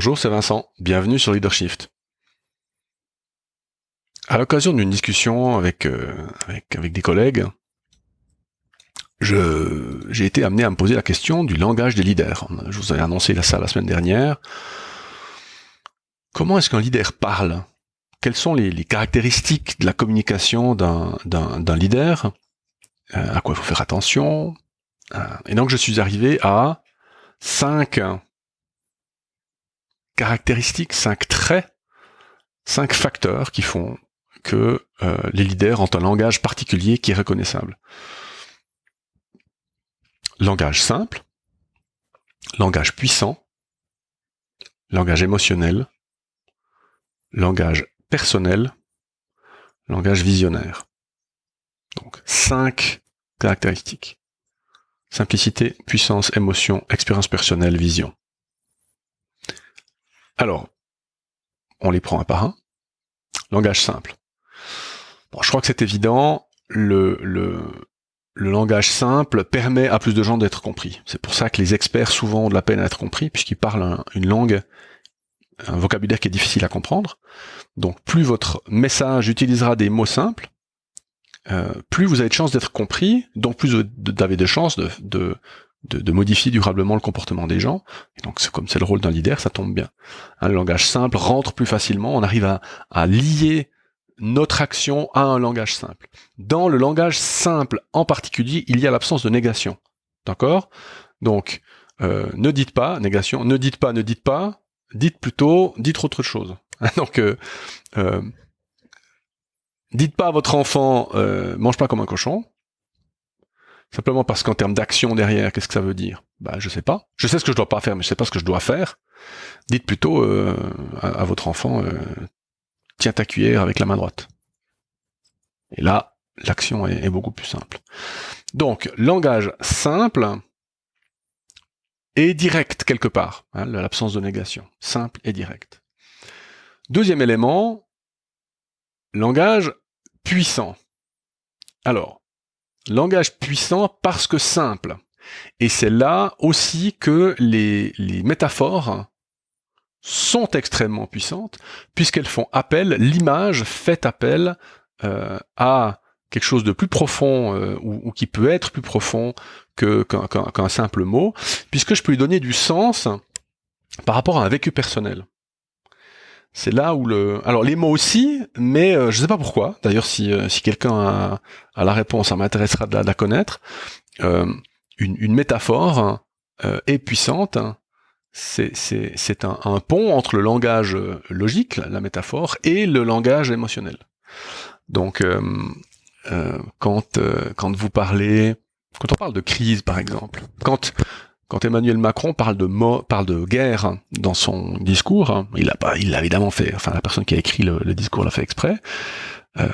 Bonjour, c'est Vincent. Bienvenue sur Leadershift. À l'occasion d'une discussion avec des collègues, j'ai été amené à me poser la question du langage des leaders. Je vous avais annoncé ça la semaine dernière. Comment est-ce qu'un leader parle ? Quelles sont les caractéristiques de la communication d'un leader ? À quoi il faut faire attention ? Et donc je suis arrivé à 5 caractéristiques, 5 traits, 5 facteurs qui font que les leaders ont un langage particulier qui est reconnaissable. Langage simple, langage puissant, langage émotionnel, langage personnel, langage visionnaire. Donc 5 caractéristiques. Simplicité, puissance, émotion, expérience personnelle, vision. Alors, on les prend un par un. Langage simple. Bon, je crois que c'est évident, le langage simple permet à plus de gens d'être compris. C'est pour ça que les experts souvent ont de la peine à être compris, puisqu'ils parlent une langue, un vocabulaire qui est difficile à comprendre. Donc plus votre message utilisera des mots simples, plus vous avez de chances d'être compris, donc plus vous avez de chances de modifier durablement le comportement des gens. Et donc comme c'est le rôle d'un leader, ça tombe bien. Le langage simple rentre plus facilement, on arrive à lier notre action à un langage simple. Dans le langage simple en particulier, il y a l'absence de négation. D'accord ? Donc, ne dites pas, négation, ne dites pas, dites plutôt, dites autre chose. Donc, dites pas à votre enfant, mange pas comme un cochon, simplement parce qu'en termes d'action derrière, qu'est-ce que ça veut dire ? Je sais pas. Je sais ce que je dois pas faire, mais je sais pas ce que je dois faire. Dites plutôt à votre enfant, tiens ta cuillère avec la main droite. Et là, l'action est beaucoup plus simple. Donc, langage simple et direct quelque part, l'absence de négation. Simple et direct. Deuxième élément, langage puissant. Alors, langage puissant parce que simple. Et c'est là aussi que les métaphores sont extrêmement puissantes, puisqu'elles font appel, l'image fait appel à quelque chose de plus profond, ou qui peut être plus profond qu'un simple mot, puisque je peux lui donner du sens par rapport à un vécu personnel. C'est là où alors les mots aussi, mais je sais pas pourquoi. D'ailleurs, si quelqu'un a la réponse, ça m'intéresserait de la connaître. Une métaphore est puissante. C'est un pont entre le langage logique, la métaphore, et le langage émotionnel. Donc, quand vous parlez, quand on parle de crise, par exemple, quand Emmanuel Macron parle de guerre dans son discours, il l'a évidemment fait. Enfin, la personne qui a écrit le discours l'a fait exprès.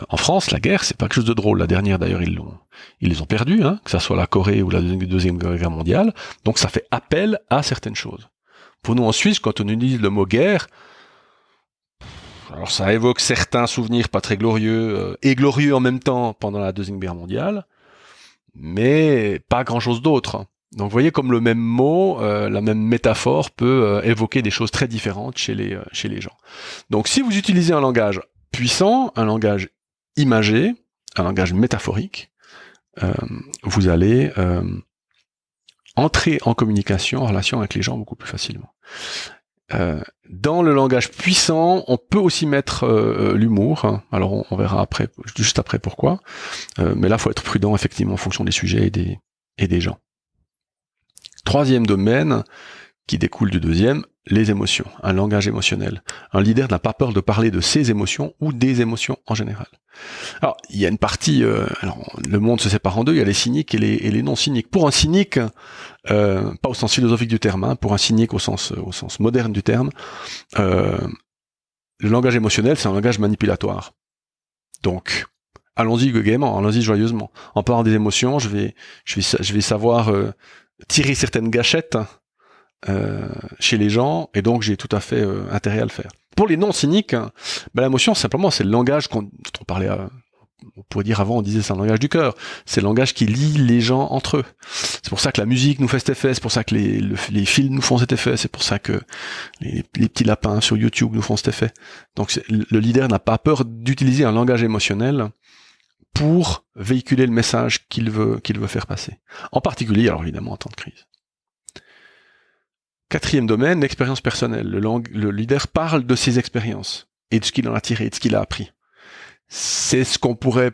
En France, la guerre, c'est pas quelque chose de drôle. La dernière, d'ailleurs, ils les ont perdus, que ça soit la Corée ou la Deuxième Guerre mondiale. Donc, ça fait appel à certaines choses. Pour nous, en Suisse, quand on utilise le mot guerre, alors ça évoque certains souvenirs pas très glorieux, et glorieux en même temps pendant la Deuxième Guerre mondiale, mais pas grand-chose d'autre. Donc vous voyez comme le même mot, la même métaphore peut évoquer des choses très différentes chez les gens. Donc si vous utilisez un langage puissant, un langage imagé, un langage métaphorique, vous allez entrer en communication, en relation avec les gens beaucoup plus facilement. Dans le langage puissant, on peut aussi mettre l'humour. Alors on verra juste après pourquoi. Mais là, il faut être prudent effectivement en fonction des sujets et des gens. Troisième domaine qui découle du deuxième, les émotions, un langage émotionnel. Un leader n'a pas peur de parler de ses émotions ou des émotions en général. Alors, il y a une partie, le monde se sépare en deux, il y a les cyniques et les non-cyniques. Pour un cynique, pas au sens philosophique du terme, pour un cynique au sens moderne du terme, le langage émotionnel, c'est un langage manipulatoire. Donc, allons-y gaiement, allons-y joyeusement. En parlant des émotions, je vais savoir tirer certaines gâchettes chez les gens, et donc j'ai tout à fait intérêt à le faire. Pour les non-cyniques, l'émotion, simplement, c'est le langage dont on parlait on pourrait dire avant, on disait c'est un langage du cœur. C'est le langage qui lie les gens entre eux. C'est pour ça que la musique nous fait cet effet, c'est pour ça que les films nous font cet effet, c'est pour ça que les petits lapins sur YouTube nous font cet effet. Donc le leader n'a pas peur d'utiliser un langage émotionnel pour véhiculer le message qu'il veut faire passer. En particulier, alors évidemment, en temps de crise. Quatrième domaine, l'expérience personnelle. Le leader parle de ses expériences et de ce qu'il en a tiré, de ce qu'il a appris. C'est ce qu'on pourrait,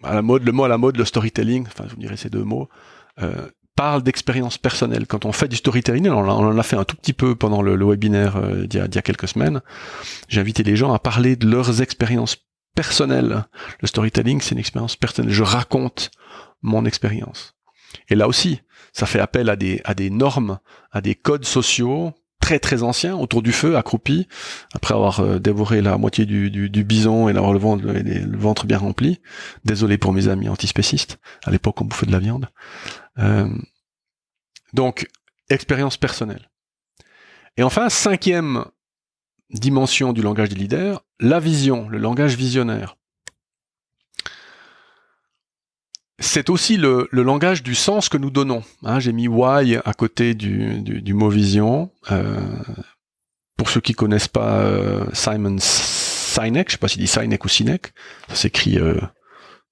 le mot à la mode, le storytelling, enfin, vous me direz ces deux mots, parle d'expérience personnelle. Quand on fait du storytelling, on en a fait un tout petit peu pendant le webinaire d'il y a quelques semaines. J'ai invité les gens à parler de leurs expériences personnelles. Le storytelling, c'est une expérience personnelle. Je raconte mon expérience. Et là aussi, ça fait appel à des normes, à des codes sociaux très très anciens, autour du feu, accroupis, après avoir dévoré la moitié du bison et d'avoir le ventre bien rempli. Désolé pour mes amis antispécistes, à l'époque on bouffait de la viande. Donc, expérience personnelle. Et enfin, cinquième dimension du langage des leaders, la vision, le langage visionnaire. C'est aussi le langage du sens que nous donnons. J'ai mis why à côté du mot vision. Pour ceux qui connaissent pas Simon Sinek, je sais pas s'il dit Sinek ou Sinek, ça s'écrit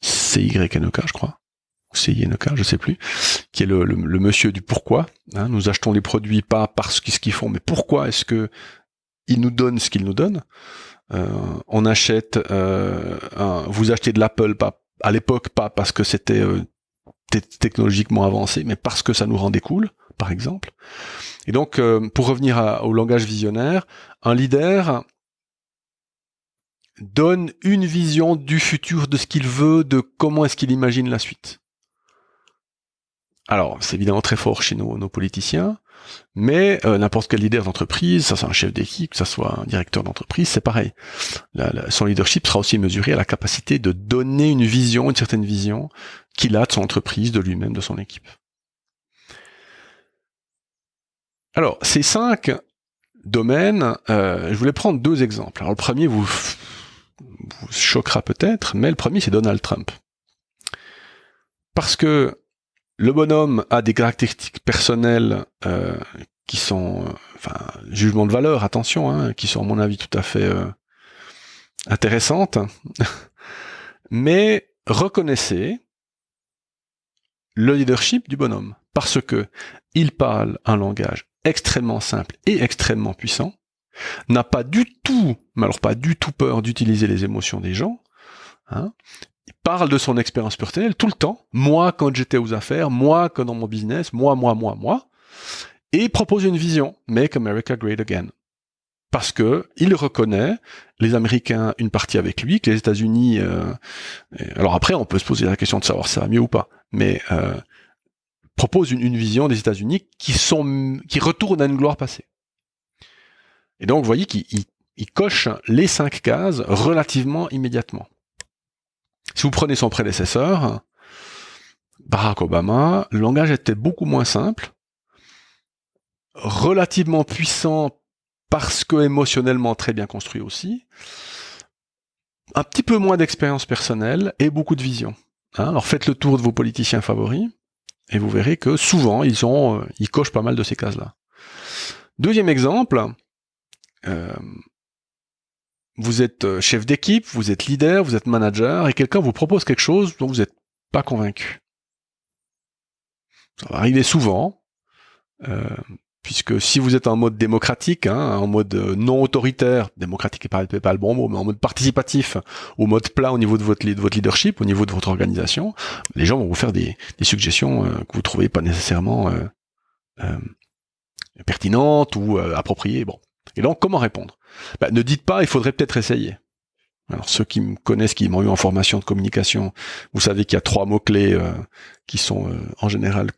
C-Y-N-E-K, je crois, ou C-I-N-E-K, je sais plus, qui est le monsieur du pourquoi. Nous achetons les produits pas parce ce qu'ils font, mais pourquoi est-ce que ils nous donnent ce qu'ils nous donnent. On achète, vous achetez de l'Apple à l'époque pas parce que c'était technologiquement avancé, mais parce que ça nous rendait cool, par exemple. Et donc, pour revenir au langage visionnaire, un leader donne une vision du futur, de ce qu'il veut, de comment est-ce qu'il imagine la suite. Alors, c'est évidemment très fort chez nos politiciens, mais n'importe quel leader d'entreprise, ça soit un chef d'équipe, que ça soit un directeur d'entreprise, c'est pareil. Son leadership sera aussi mesuré à la capacité de donner une vision, une certaine vision qu'il a de son entreprise, de lui-même, de son équipe. Alors, ces 5 domaines, je voulais prendre 2 exemples. Alors, le premier vous choquera peut-être, mais le premier, c'est Donald Trump. Parce que le bonhomme a des caractéristiques personnelles qui sont, jugement de valeur, attention, qui sont à mon avis tout à fait intéressantes, mais reconnaissez le leadership du bonhomme, parce que il parle un langage extrêmement simple et extrêmement puissant, n'a pas du tout, mais alors pas du tout peur d'utiliser les émotions des gens, il parle de son expérience personnelle tout le temps, moi quand j'étais aux affaires, moi quand dans mon business, moi, et propose une vision, Make America Great Again. Parce que il reconnaît, les Américains, une partie avec lui, que les États-Unis... alors après, on peut se poser la question de savoir si ça va mieux ou pas, mais propose une vision des États-Unis qui retourne à une gloire passée. Et donc, vous voyez qu'il coche les 5 cases relativement immédiatement. Si vous prenez son prédécesseur, Barack Obama, le langage était beaucoup moins simple, relativement puissant parce que émotionnellement très bien construit aussi, un petit peu moins d'expérience personnelle et beaucoup de vision. Alors faites le tour de vos politiciens favoris et vous verrez que souvent ils cochent pas mal de ces cases-là. Deuxième exemple, vous êtes chef d'équipe, vous êtes leader, vous êtes manager, et quelqu'un vous propose quelque chose dont vous n'êtes pas convaincu. Ça va arriver souvent, puisque si vous êtes en mode démocratique, en mode non autoritaire, démocratique n'est pas le bon mot, mais en mode participatif, ou mode plat au niveau de votre leadership, au niveau de votre organisation, les gens vont vous faire des suggestions que vous trouvez pas nécessairement pertinentes ou appropriées. Bon. Et donc, comment répondre ? Ne dites pas, il faudrait peut-être essayer. Alors, ceux qui me connaissent, qui m'ont eu en formation de communication, vous savez qu'il y a 3 mots-clés qui sont en général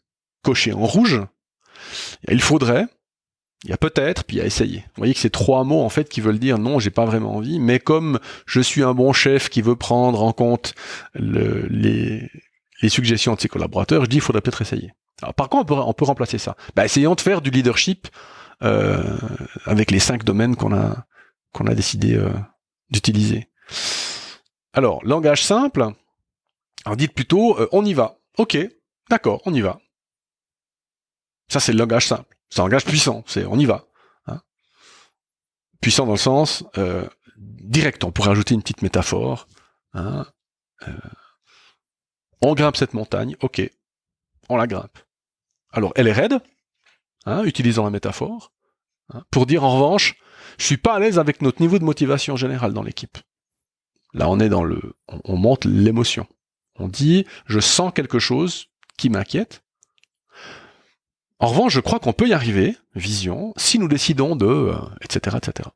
cochés en rouge. Il faudrait, il y a peut-être, puis il y a essayer. Vous voyez que c'est 3 mots, en fait, qui veulent dire non, j'ai pas vraiment envie, mais comme je suis un bon chef qui veut prendre en compte les suggestions de ses collaborateurs, je dis il faudrait peut-être essayer. Alors, par contre, on peut remplacer ça. Essayons de faire du leadership avec les 5 domaines qu'on a décidé d'utiliser. Alors, langage simple, alors dites plutôt on y va. Ok, d'accord, on y va. Ça, c'est le langage simple. C'est un langage puissant, c'est on y va. Hein. Puissant dans le sens direct, on pourrait ajouter une petite métaphore. Hein. On grimpe cette montagne, ok, on la grimpe. Alors, elle est raide, utilisant la métaphore, pour dire en revanche, je suis pas à l'aise avec notre niveau de motivation générale dans l'équipe. Là, on est dans on monte l'émotion. On dit, je sens quelque chose qui m'inquiète. En revanche, je crois qu'on peut y arriver, vision, si nous décidons de, etc., etc.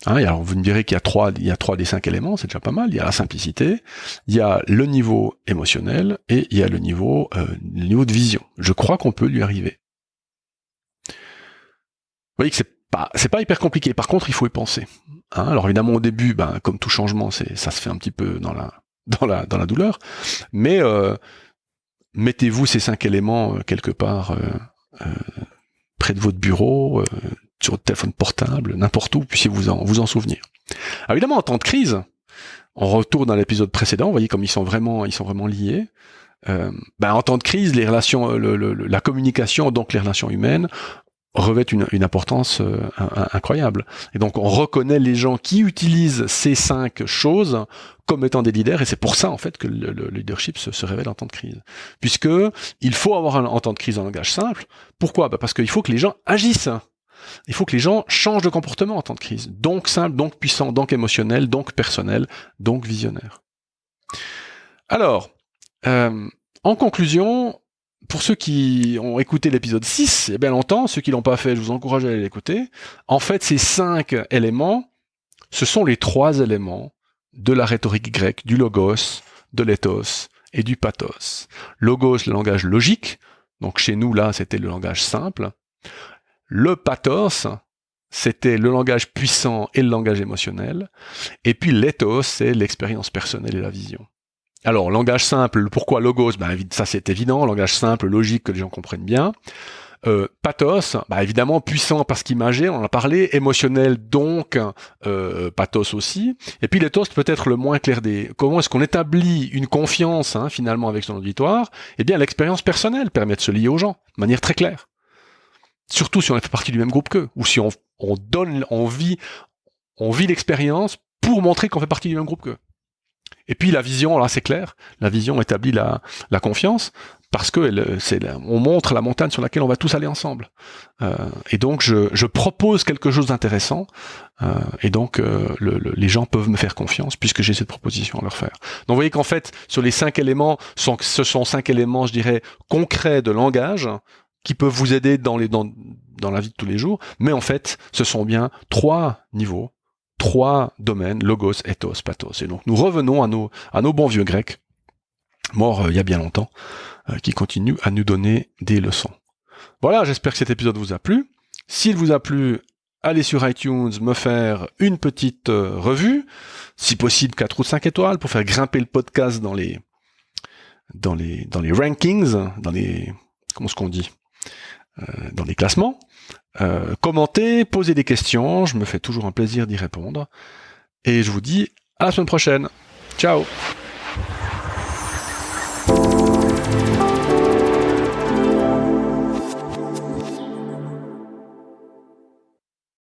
Alors vous me direz qu'il y a trois des 5 éléments, c'est déjà pas mal. Il y a la simplicité, il y a le niveau émotionnel et il y a le niveau de vision. Je crois qu'on peut y arriver. Vous voyez que c'est pas hyper compliqué. Par contre, il faut y penser. Alors évidemment, au début, comme tout changement, ça se fait un petit peu dans la douleur. Mais mettez-vous ces 5 éléments quelque part près de votre bureau, sur votre téléphone portable, n'importe où, puissiez vous en souvenir. Alors évidemment, en temps de crise, on retourne à l'épisode précédent, vous voyez comme ils sont vraiment liés. En temps de crise, les relations, la communication, donc les relations humaines, revêtent une importance incroyable. Et donc on reconnaît les gens qui utilisent ces 5 choses comme étant des leaders, et c'est pour ça en fait que le leadership se révèle en temps de crise. Puisque il faut avoir en temps de crise un langage simple. Pourquoi ? Parce qu'il faut que les gens agissent. Il faut que les gens changent de comportement en temps de crise. Donc simple, donc puissant, donc émotionnel, donc personnel, donc visionnaire. Alors, en conclusion, pour ceux qui ont écouté l'épisode 6, il y a bien longtemps, ceux qui l'ont pas fait, je vous encourage à aller l'écouter. En fait, ces 5 éléments, ce sont les 3 éléments de la rhétorique grecque, du logos, de l'éthos et du pathos. Logos, le langage logique, donc chez nous, là, c'était le langage simple. Le pathos, c'était le langage puissant et le langage émotionnel. Et puis l'éthos, c'est l'expérience personnelle et la vision. Alors, langage simple, pourquoi logos ? Ça c'est évident, langage simple, logique, que les gens comprennent bien. Pathos, évidemment puissant parce qu'imager, on en a parlé, émotionnel donc, pathos aussi. Et puis l'éthos peut-être le moins clair des... Comment est-ce qu'on établit une confiance finalement avec son auditoire ? Eh bien l'expérience personnelle permet de se lier aux gens, de manière très claire. Surtout si on fait partie du même groupe qu'eux, ou si on vit l'expérience pour montrer qu'on fait partie du même groupe qu'eux. Et puis la vision, là c'est clair, la vision établit la confiance, parce que on montre la montagne sur laquelle on va tous aller ensemble. Et donc je propose quelque chose d'intéressant, et donc les gens peuvent me faire confiance, puisque j'ai cette proposition à leur faire. Donc vous voyez qu'en fait, sur les 5 éléments, ce sont 5 éléments, je dirais, concrets de langage, qui peuvent vous aider dans la vie de tous les jours, mais en fait, ce sont bien 3 niveaux, 3 domaines, logos, ethos, pathos. Et donc nous revenons à nos bons vieux grecs, morts il y a bien longtemps, qui continuent à nous donner des leçons. Voilà, j'espère que cet épisode vous a plu. S'il vous a plu, allez sur iTunes me faire une petite revue, si possible 4 ou 5 étoiles, pour faire grimper le podcast dans les rankings, comment est-ce qu'on dit, dans les classements. Commentez, posez des questions, je me fais toujours un plaisir d'y répondre. Et je vous dis à la semaine prochaine. Ciao!